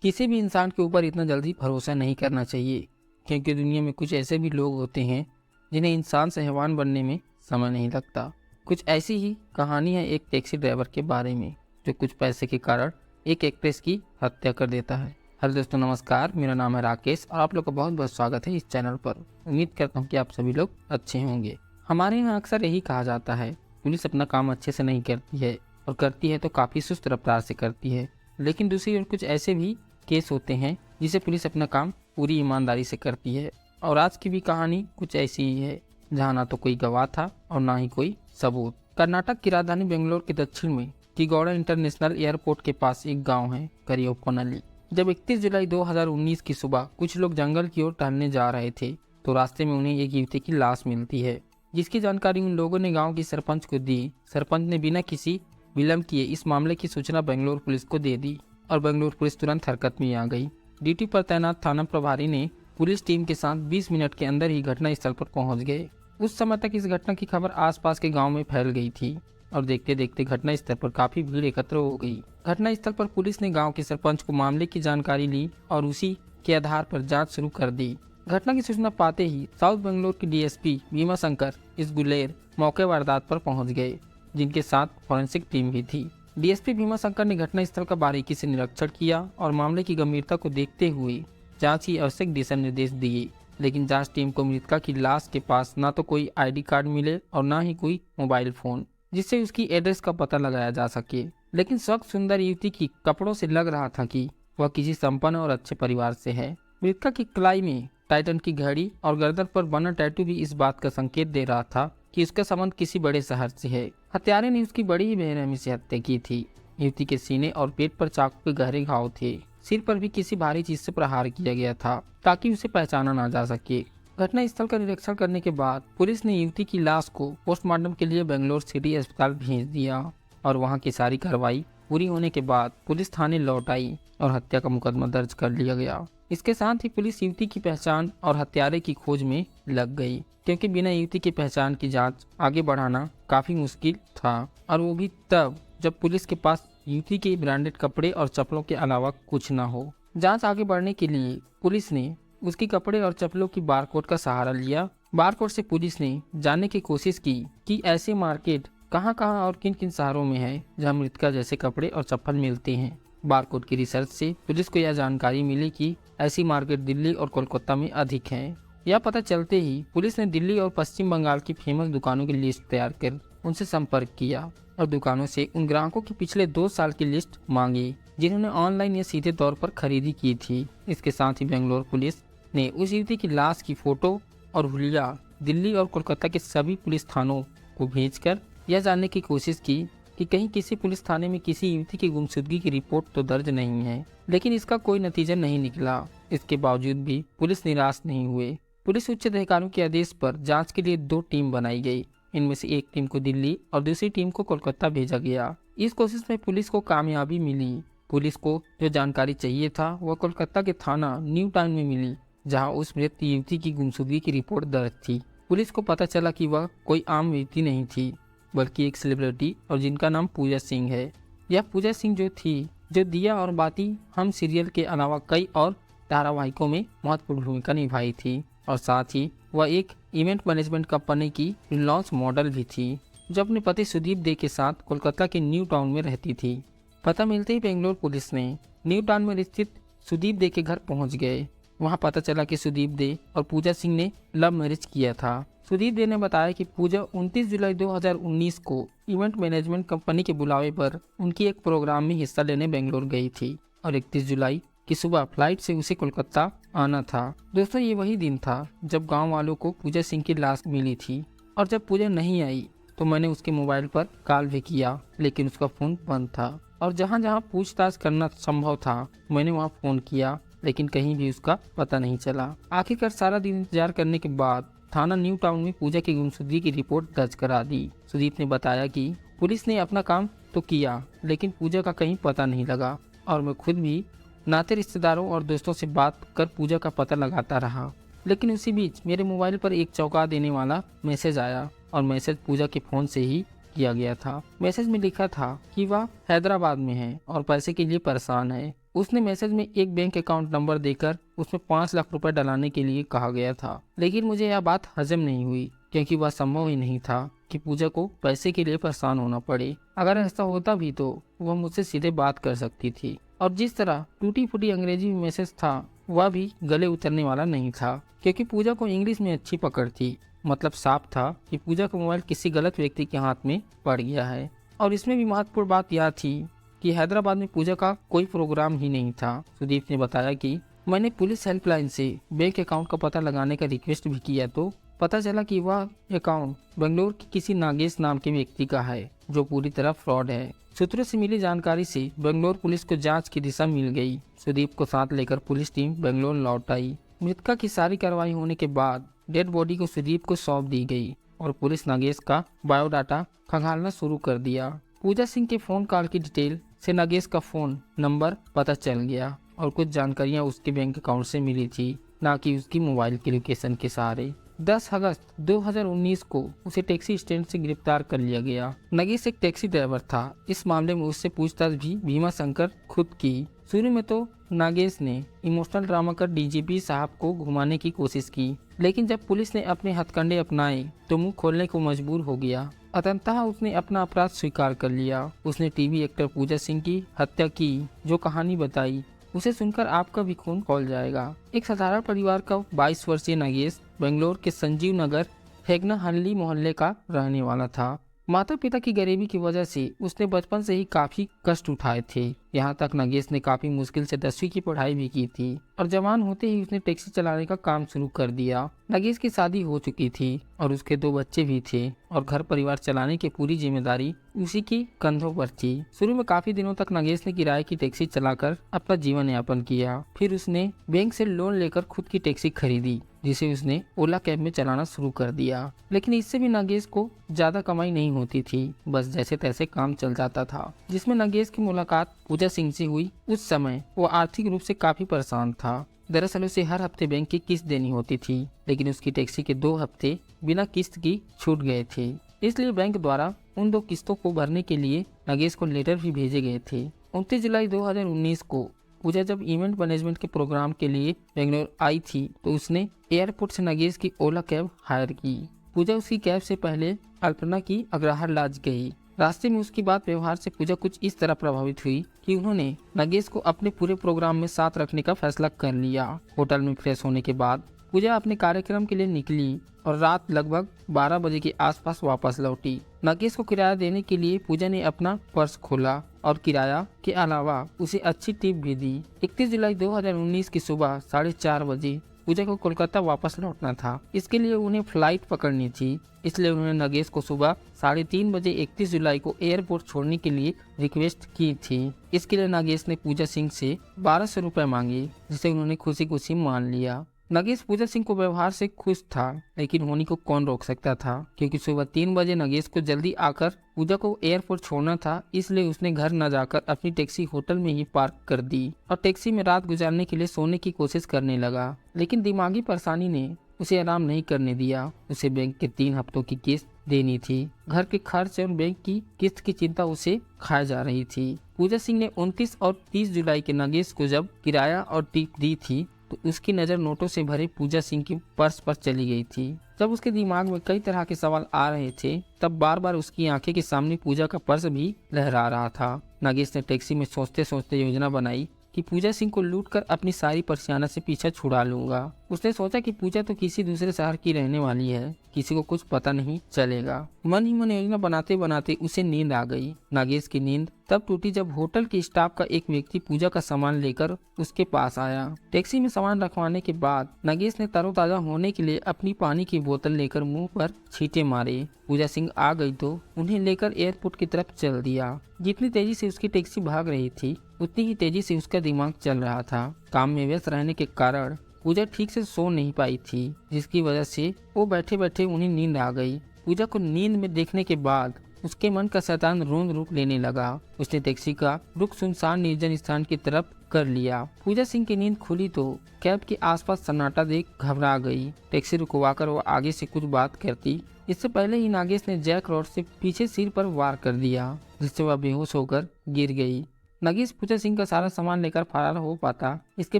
किसी भी इंसान के ऊपर इतना जल्दी भरोसा नहीं करना चाहिए, क्योंकि दुनिया में कुछ ऐसे भी लोग होते हैं जिन्हें इंसान से हैवान बनने में समय नहीं लगता। कुछ ऐसी ही कहानी है एक टैक्सी ड्राइवर के बारे में, जो कुछ पैसे के कारण एक एक्ट्रेस की हत्या कर देता है। हेलो दोस्तों, नमस्कार। मेरा नाम है राकेश और आप लोग का बहुत बहुत स्वागत है इस चैनल पर। उम्मीद करता हूँ कि आप सभी लोग अच्छे होंगे। हमारे यहाँ अक्सर यही कहा जाता है, पुलिस अपना काम अच्छे से नहीं करती है, और करती है तो काफ़ी सुस्त रफ्तार से करती है। लेकिन दूसरी ओर कुछ ऐसे भी केस होते हैं जिसे पुलिस अपना काम पूरी ईमानदारी से करती है। और आज की भी कहानी कुछ ऐसी ही है, जहाँ ना तो कोई गवाह था और ना ही कोई सबूत। कर्नाटक की राजधानी बेंगलोर के दक्षिण में किगौड़ा इंटरनेशनल एयरपोर्ट के पास एक गांव है, करियोपनली। जब 31 जुलाई 2019 की सुबह कुछ लोग जंगल की ओर टहलने जा रहे थे, तो रास्ते में उन्हें एक युवती की लाश मिलती है, जिसकी जानकारी उन लोगों ने गाँव की सरपंच को दी। सरपंच ने बिना किसी विलंब किए इस मामले की सूचना बेंगलोर पुलिस को दे दी और बेंगलोर पुलिस तुरंत हरकत में आ गई। ड्यूटी पर तैनात थाना प्रभारी ने पुलिस टीम के साथ 20 मिनट के अंदर ही घटना स्थल पर पहुंच गए। उस समय तक इस घटना की खबर आसपास के गांव में फैल गई थी और देखते देखते घटना स्थल पर काफी भीड़ एकत्र हो गई। घटना स्थल पर पुलिस ने गांव के सरपंच को मामले की जानकारी ली और उसी के आधार पर जांच शुरू कर दी। घटना की सूचना पाते ही साउथ बेंगलोर के डीएसपी भीमा शंकर इस गुलेर मौके वारदात पर पहुंच गए, जिनके साथ फॉरेंसिक टीम भी थी। डीएसपी भीमा शंकर ने घटनास्थल का बारीकी से निरीक्षण किया और मामले की गंभीरता को देखते हुए जांच की आवश्यक दिशा निर्देश दिए। लेकिन जांच टीम को मृतका की लाश के पास ना तो कोई आईडी कार्ड मिले और ना ही कोई मोबाइल फोन, जिससे उसकी एड्रेस का पता लगाया जा सके। लेकिन स्वच्छ सुंदर युवती की कपड़ों से लग रहा था कि वह किसी संपन्न और अच्छे परिवार से है। मृतका की कलाई में टाइटन की घड़ी और गर्दन पर बना टैटू भी इस बात का संकेत दे रहा था कि उसका संबंध किसी बड़े शहर से है। हत्यारे ने उसकी बड़ी ही बेरहमी से हत्या की थी। युवती के सीने और पेट पर चाकू के गहरे घाव थे। सिर पर भी किसी भारी चीज से प्रहार किया गया था ताकि उसे पहचाना ना जा सके। घटना स्थल का निरीक्षण करने के बाद पुलिस ने युवती की लाश को पोस्टमार्टम के लिए बेंगलोर सिटी अस्पताल भेज दिया और वहाँ की सारी कार्रवाई पूरी होने के बाद पुलिस थाने लौट आई और हत्या का मुकदमा दर्ज कर लिया गया। इसके साथ ही पुलिस युवती की पहचान और हत्यारे की खोज में लग गई, क्योंकि बिना युवती की पहचान की जांच आगे बढ़ाना काफी मुश्किल था, और वो भी तब जब पुलिस के पास युवती के ब्रांडेड कपड़े और चप्पलों के अलावा कुछ न हो। जांच आगे बढ़ने के लिए पुलिस ने उसकी कपड़े और चप्पलों की बारकोड का सहारा लिया। बारकोड से पुलिस ने जानने की कोशिश की कि ऐसे मार्केट कहाँ कहाँ और किन किन शहरों में है जहाँ मृतका जैसे कपड़े और चप्पल मिलते हैं। बारकोड की रिसर्च से पुलिस को यह जानकारी मिली कि ऐसी मार्केट दिल्ली और कोलकाता में अधिक हैं। यह पता चलते ही पुलिस ने दिल्ली और पश्चिम बंगाल की फेमस दुकानों की लिस्ट तैयार कर उनसे संपर्क किया और दुकानों से उन ग्राहकों की पिछले 2 साल की लिस्ट मांगी, जिन्होंने ऑनलाइन या सीधे तौर पर खरीदी की थी। इसके साथ ही बेंगलोर पुलिस ने उस युवती की लाश की फोटो और हुलिया दिल्ली और कोलकाता के सभी पुलिस थानों को भेजकर यह जानने की कोशिश की कि कहीं किसी पुलिस थाने में किसी युवती की गुमशुदगी की रिपोर्ट तो दर्ज नहीं है। लेकिन इसका कोई नतीजा नहीं निकला। इसके बावजूद भी पुलिस निराश नहीं हुए। पुलिस उच्च अधिकारियों के आदेश पर जांच के लिए 2 टीम बनाई गई। इनमें से एक टीम को दिल्ली और दूसरी टीम को कोलकाता भेजा गया। इस कोशिश में पुलिस को कामयाबी मिली। पुलिस को जो जानकारी चाहिए था वह कोलकाता के थाना न्यू टाउन में मिली, जहाँ उस मृत युवती की गुमशुदगी की रिपोर्ट दर्ज थी। पुलिस को पता चला कि वह कोई आम व्यक्ति नहीं थी, बल्कि एक सेलिब्रिटी, और जिनका नाम पूजा सिंह है। यह पूजा सिंह जो थी, जो दिया और बाती हम सीरियल के अलावा कई और धारावाहिकों में महत्वपूर्ण भूमिका निभाई थी, और साथ ही वह एक इवेंट मैनेजमेंट कंपनी की लॉन्च मॉडल भी थी, जो अपने पति सुदीप दे के साथ कोलकाता के न्यू टाउन में रहती थी। पता मिलते ही बेंगलोर पुलिस ने न्यू टाउन में स्थित सुदीप दे के घर पहुंच गए। वहां पता चला कि सुदीप दे और पूजा सिंह ने लव मैरिज किया था। सुदीप दे ने बताया कि पूजा 29 जुलाई 2019 को इवेंट मैनेजमेंट कंपनी के बुलावे पर उनकी एक प्रोग्राम में हिस्सा लेने बेंगलोर गई थी और 31 जुलाई की सुबह फ्लाइट से उसे कोलकाता आना था। दोस्तों, ये वही दिन था जब गांव वालों को पूजा सिंह की लाश मिली थी, और जब पूजा नहीं आई तो मैंने उसके मोबाइल पर कॉल भी किया, लेकिन उसका फोन बंद था, और जहां जहां पूछताछ करना संभव था मैंने वहां फोन किया, लेकिन कहीं भी उसका पता नहीं चला। आखिरकार सारा दिन इंतजार करने के बाद थाना न्यू टाउन में पूजा की गुमशुदगी की रिपोर्ट दर्ज करा दी। सुदीप ने बताया कि पुलिस ने अपना काम तो किया, लेकिन पूजा का कहीं पता नहीं लगा, और मैं खुद भी नाते रिश्तेदारों और दोस्तों से बात कर पूजा का पता लगाता रहा। लेकिन उसी बीच मेरे मोबाइल पर एक चौंका देने वाला मैसेज आया, और मैसेज पूजा के फ़ोन से ही किया गया था। मैसेज में लिखा था कि वह हैदराबाद में है और पैसे के लिए परेशान है। उसने मैसेज में एक बैंक अकाउंट नंबर देकर उसमें 5 लाख रुपए डलाने के लिए कहा गया था। लेकिन मुझे यह बात हजम नहीं हुई, क्योंकि वह संभव ही नहीं था कि पूजा को पैसे के लिए परेशान होना पड़े। अगर ऐसा होता भी तो वह मुझसे सीधे बात कर सकती थी, और जिस तरह टूटी फूटी अंग्रेजी में मैसेज था वह भी गले उतरने वाला नहीं था, क्योंकि पूजा को इंग्लिश में अच्छी पकड़ थी। मतलब साफ था कि पूजा का मोबाइल किसी गलत व्यक्ति के हाथ में पड़ गया है। और इसमें भी महत्वपूर्ण बात यह थी कि हैदराबाद में पूजा का कोई प्रोग्राम ही नहीं था। सुदीप ने बताया कि मैंने पुलिस हेल्पलाइन से बैंक अकाउंट का पता लगाने का रिक्वेस्ट भी किया, तो पता चला कि वह अकाउंट बेंगलोर के किसी नागेश नाम के व्यक्ति का है, जो पूरी तरह फ्रॉड है। सूत्रों से मिली जानकारी से बेंगलोर पुलिस को जांच की दिशा मिल गई। सुदीप को साथ लेकर पुलिस टीम बेंगलोर लौट आई। मृतका की सारी कार्रवाई होने के बाद डेड बॉडी को सुदीप को सौंप दी गई और पुलिस नागेश का बायोडाटा खंगालना शुरू कर दिया। पूजा सिंह के फोन कॉल की डिटेल से नागेश का फोन नंबर पता चल गया और कुछ जानकारियां उसके बैंक अकाउंट से मिली थी, न कि उसकी मोबाइल की लोकेशन के सहारे। 10 अगस्त 2019 को उसे टैक्सी स्टैंड से गिरफ्तार कर लिया गया। नगेश एक टैक्सी ड्राइवर था। इस मामले में उससे पूछताछ भी भीमा शंकर खुद की। शुरू में तो नागेश ने इमोशनल ड्रामा कर डीजीपी साहब को घुमाने की कोशिश की, लेकिन जब पुलिस ने अपने हथकंडे अपनाए तो मुंह खोलने को मजबूर हो गया। अंततः उसने अपना अपराध स्वीकार कर लिया। उसने टीवी एक्टर पूजा सिंह की हत्या की। जो कहानी बताई उसे सुनकर आपका भी खून खौल जाएगा। एक साधारण परिवार का 22 वर्षीय नागेश बेंगलोर के संजीव नगर हेगना हल्ली मोहल्ले का रहने वाला था। माता पिता की गरीबी की वजह से उसने बचपन से ही काफी कष्ट उठाए थे। यहाँ तक नागेश ने काफी मुश्किल से 10वीं की पढ़ाई भी की थी और जवान होते ही उसने टैक्सी चलाने का काम शुरू कर दिया। नागेश की शादी हो चुकी थी और उसके 2 बच्चे भी थे और घर परिवार चलाने की पूरी जिम्मेदारी उसी की कंधों पर थी। शुरू में काफी दिनों तक नागेश ने किराए की टैक्सी चलाकर अपना जीवन यापन किया। फिर उसने बैंक से लोन लेकर खुद की टैक्सी खरीदी, जिसे उसने ओला कैब में चलाना शुरू कर दिया। लेकिन इससे भी नागेश को ज्यादा कमाई नहीं होती थी, बस जैसे तैसे काम चल जाता था। जिसमें नागेश की मुलाकात पूजा सिंह से हुई, उस समय वो आर्थिक रूप से काफी परेशान था। दरअसल उसे हर हफ्ते बैंक की किस्त देनी होती थी, लेकिन उसकी टैक्सी के 2 हफ्ते बिना किस्त की छूट गए थे। इसलिए बैंक द्वारा उन 2 किस्तों को भरने के लिए नागेश को लेटर भी भेजे गए थे। 29 जुलाई 2019 को पूजा जब इवेंट मैनेजमेंट के प्रोग्राम के लिए बेंगलोर आई थी तो उसने एयरपोर्ट से नागेश की ओला कैब हायर की। पूजा उसकी कैब से पहले अल्पना की अग्रहार लॉज गई। रास्ते में उसकी बात व्यवहार से पूजा कुछ इस तरह प्रभावित हुई कि उन्होंने नागेश को अपने पूरे प्रोग्राम में साथ रखने का फैसला कर लिया। होटल में फ्रेश होने के बाद पूजा अपने कार्यक्रम के लिए निकली और रात लगभग 12 बजे के आसपास वापस लौटी। नागेश को किराया देने के लिए पूजा ने अपना पर्स खोला और किराया के अलावा उसे अच्छी टिप भी दी। 31 जुलाई 2019 की सुबह 4:30 बजे पूजा को कोलकाता वापस लौटना था। इसके लिए उन्हें फ्लाइट पकड़नी थी, इसलिए उन्होंने नागेश को सुबह 3:30 बजे 31 जुलाई को एयरपोर्ट छोड़ने के लिए रिक्वेस्ट की थी। इसके लिए नागेश ने पूजा सिंह से 1200 रुपए मांगे, जिसे उन्होंने खुशी खुशी मान लिया। नागेश पूजा सिंह को व्यवहार से खुश था, लेकिन होनी को कौन रोक सकता था, क्योंकि सुबह 3 बजे नागेश को जल्दी आकर पूजा को एयरपोर्ट छोड़ना था। इसलिए उसने घर न जाकर अपनी टैक्सी होटल में ही पार्क कर दी और टैक्सी में रात गुजारने के लिए सोने की कोशिश करने लगा। लेकिन दिमागी परेशानी ने उसे आराम नहीं करने दिया। उसे बैंक के 3 हफ्तों की किस्त देनी थी। घर के खर्च और बैंक की किस्त की चिंता उसे खाए जा रही थी। पूजा सिंह ने 29 और 30 जुलाई के नागेश को जब किराया और टिप दी थी तो उसकी नज़र नोटों से भरे पूजा सिंह की पर्स पर चली गई थी। जब उसके दिमाग में कई तरह के सवाल आ रहे थे, तब बार बार उसकी आंखें के सामने पूजा का पर्स भी लहरा रहा था। नागेश ने टैक्सी में सोचते सोचते योजना बनाई कि पूजा सिंह को लूटकर अपनी सारी परेशानी से पीछा छुड़ा लूंगा। उसने सोचा कि पूजा तो किसी दूसरे शहर की रहने वाली है, किसी को कुछ पता नहीं चलेगा। मन ही मन योजना बनाते बनाते उसे नींद आ गई। नागेश की नींद तब टूटी जब होटल के स्टाफ का एक व्यक्ति पूजा का सामान लेकर उसके पास आया। टैक्सी में सामान रखवाने के बाद नागेश ने तरोताजा होने के लिए अपनी पानी की बोतल लेकर मुंह पर छींटे मारे। पूजा सिंह आ गई तो उन्हें लेकर एयरपोर्ट की तरफ चल दिया। जितनी तेजी से उसकी टैक्सी भाग रही थी, उतनी ही तेजी से उसका दिमाग चल रहा था। काम में व्यस्त रहने के कारण पूजा ठीक से सो नहीं पाई थी, जिसकी वजह से वो बैठे बैठे उन्हें नींद आ गई। पूजा को नींद में देखने के बाद उसके मन का शैतान रोंद रुक लेने लगा। उसने टैक्सी का रुख सुनसान निर्जन स्थान की तरफ कर लिया। पूजा सिंह की नींद खुली तो कैब के आसपास सन्नाटा देख घबरा गई। टैक्सी रुकवाकर वो आगे से कुछ बात करती इससे पहले ही नागेश ने जैक रॉड से पीछे सिर पर वार कर दिया, जिससे वह बेहोश होकर गिर गई। नागेश पूजा सिंह का सारा सामान लेकर फरार हो पाता, इसके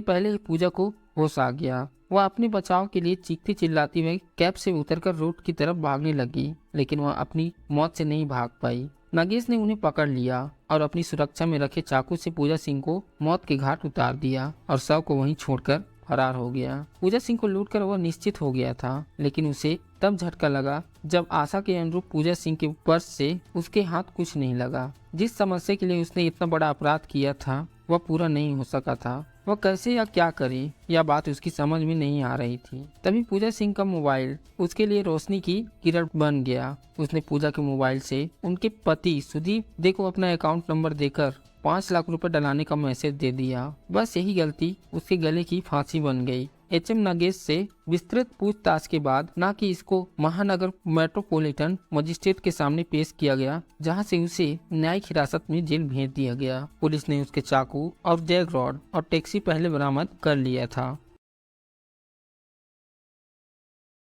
पहले ही पूजा को होश आ गया। वह अपने बचाव के लिए चीखती चिल्लाती हुई कैब से उतरकर रोड की तरफ भागने लगी, लेकिन वह अपनी मौत से नहीं भाग पाई। नागेश ने उन्हें पकड़ लिया और अपनी सुरक्षा में रखे चाकू से पूजा सिंह को मौत के घाट उतार दिया और शव को वहीं छोड़कर फरार हो गया। पूजा सिंह को लूटकर वह निश्चित हो गया था, लेकिन उसे तब झटका लगा जब आशा के अनुरूप पूजा सिंह के पर्स से उसके हाथ कुछ नहीं लगा। जिस समस्या के लिए उसने इतना बड़ा अपराध किया था वह पूरा नहीं हो सका था। वह कैसे या क्या करे, यह बात उसकी समझ में नहीं आ रही थी। तभी पूजा सिंह का मोबाइल उसके लिए रोशनी की किरण बन गया। उसने पूजा के मोबाइल से उनके पति सुदीप दे को अपना अकाउंट नंबर देकर 5 लाख रुपए डलाने का मैसेज दे दिया। बस यही गलती उसके गले की फांसी बन गई। एचएम नागेश से विस्तृत पूछताछ के बाद ना कि इसको महानगर मेट्रोपॉलिटन मजिस्ट्रेट के सामने पेश किया गया, जहां से उसे न्यायिक हिरासत में जेल भेज दिया गया। पुलिस ने उसके चाकू और जैक रॉड और टैक्सी पहले बरामद कर लिया था।